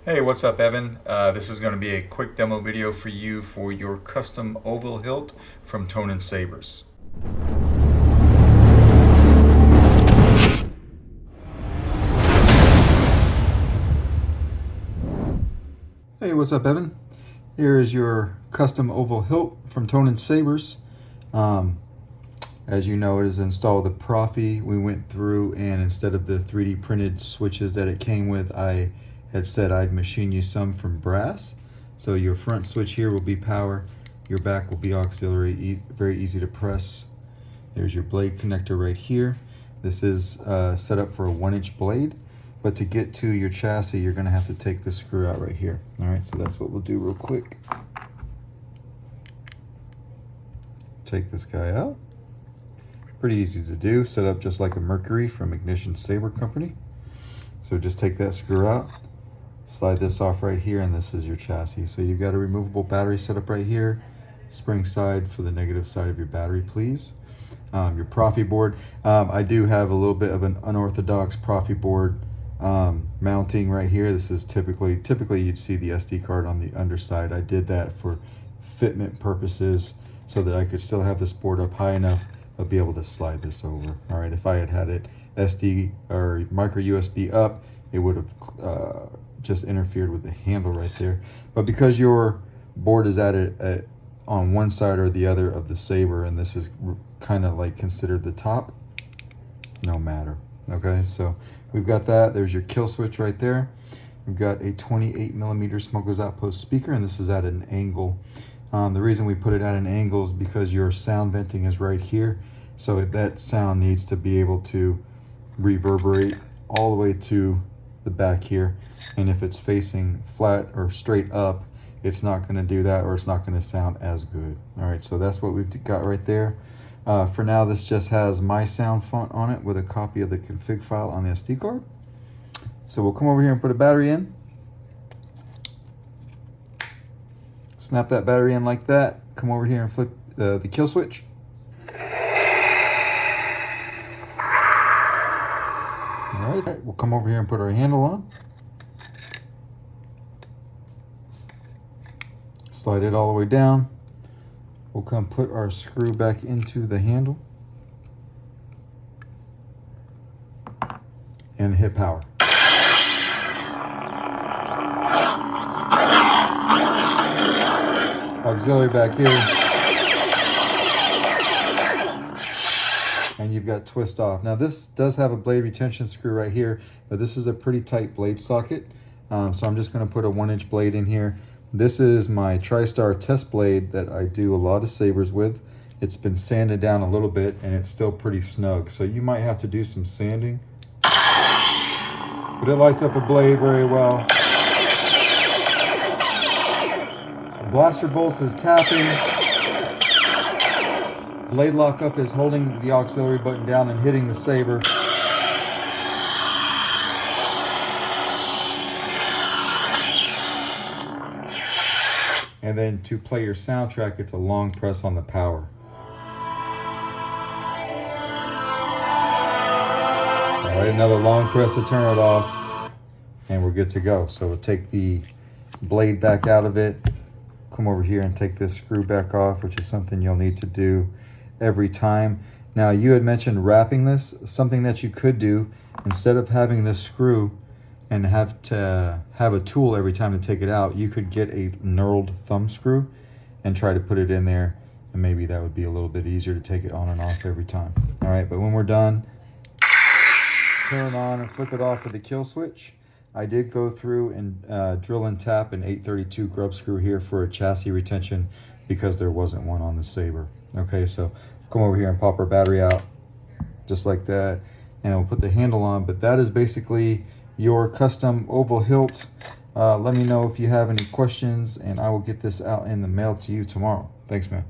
Hey, what's up, Evan? This is going to be a quick demo video for you for your custom oval hilt from Sabers. Hey, what's up, Evan? Here is your custom oval hilt from Sabers. As you know, it is installed the Proffie. We went through and instead of the 3D printed switches that it came with, I had said I'd machine you some from brass. So your front switch here will be power, your back will be auxiliary, very easy to press. There's your blade connector right here. This is set up for a 1-inch blade, but to get to your chassis, you're gonna have to take the screw out right here. All right, so that's what we'll do real quick. Take this guy out. Pretty easy to do, set up just like a Mercury from Ignition Saber Company. So just take that screw out, slide this off right here, and this is your chassis. So you've got a removable battery set up right here, spring side for the negative side of your battery, please. Your Proffie board. I do have a little bit of an unorthodox Proffie board mounting right here. This is typically you'd see the SD card on the underside. I did that for fitment purposes so that I could still have this board up high enough I'll be able to slide this over. All right, if I had had it SD or micro USB up, it would have just interfered with the handle right there. But because your board is at on one side or the other of the Saber, and this is kind of like considered the top, no matter. Okay, so we've got that. There's your kill switch right there. We've got a 28mm Smuggler's Outpost speaker, and this is at an angle. The reason we put it at an angle is because your sound venting is right here. So that sound needs to be able to reverberate all the way to the back here. And if it's facing flat or straight up, it's not going to do that, or it's not going to sound as good. All right, so that's what we've got right there. For now, this just has my sound font on it with a copy of the config file on the SD card. So we'll come over here and put a battery in. Snap that battery in like that. Come over here and flip the kill switch. All right, we'll come over here and put our handle on. Slide it all the way down. We'll come put our screw back into the handle and hit power. Auxiliary back here, and you've got twist off. Now this does have a blade retention screw right here, but this is a pretty tight blade socket, so I'm just going to put a 1-inch blade in here. This is my TriStar test blade that I do a lot of sabers with. It's been sanded down a little bit and it's still pretty snug, so you might have to do some sanding, but it lights up a blade very well. Blaster bolts is tapping. Blade lockup is holding the auxiliary button down and hitting the saber. And then to play your soundtrack, it's a long press on the power. All right, another long press to turn it off, and we're good to go. So we'll take the blade back out of it. Come over here and take this screw back off, which is something you'll need to do every time. Now, you had mentioned wrapping this. Something that you could do, instead of having this screw and have to have a tool every time to take it out, you could get a knurled thumb screw and try to put it in there, and maybe that would be a little bit easier to take it on and off every time. All right, but when we're done, turn on and flip it off with the kill switch. I did go through and drill and tap an 832 grub screw here for a chassis retention because there wasn't one on the Saber. Okay, so come over here and pop our battery out just like that, and we'll put the handle on. But that is basically your custom oval hilt. Let me know if you have any questions, and I will get this out in the mail to you tomorrow. Thanks, man.